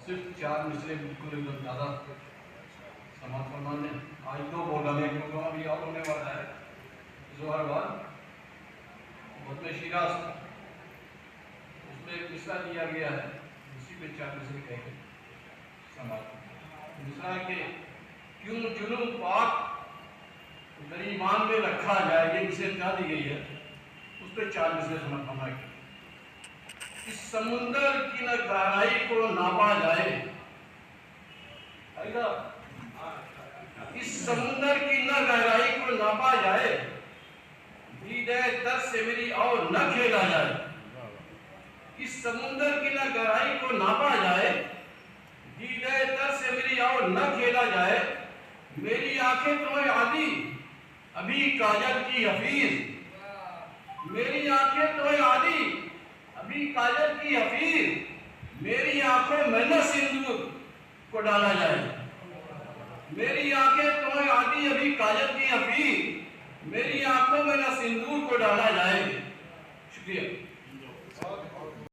صرف 4 مصرے بالکل ایک دم زیادہ سماعت فرمانے. آج 2 بول ڈالے کیونکہ ابھی اور ہونے والا ہے ظہر بعد بطن شیراز. اس میں ایک مصرع دیا گیا ہے, اسی پہ 4 مصرے کہیں گے سماعت. مصرع کہ کیوں جنوب پاک گریبان میں رکھا جائے, یہ مصرع کیا دی گئی ہے, اس پہ 4 مصرے سماعت فرمائے گی. اس سمندر کی نہ گہرائی کو ناپا جائے, اس سمندر کی نہ گہرائی کو ناپا جائے, دیدہ در سے میری اور نہ کھیلا جائے. اس سمندر کی نہ گہرائی کو ناپا جائے, دیدہ در سے میری اور نہ کھیلا جائے. میری آنکھیں تمہیں عادی ابھی کاجل کی حفیظ, میری آنکھیں تمہیں عادی ابھی کاجل کی حفیظ. میری آنکھوں میں نہ سندور کو ڈالا جائے, میری آنکھیں تمہیں عادی ابھی کاجل کی حفیظ. میری آنکھوں میں نہ سندور کو ڈالا جائے. شکریہ.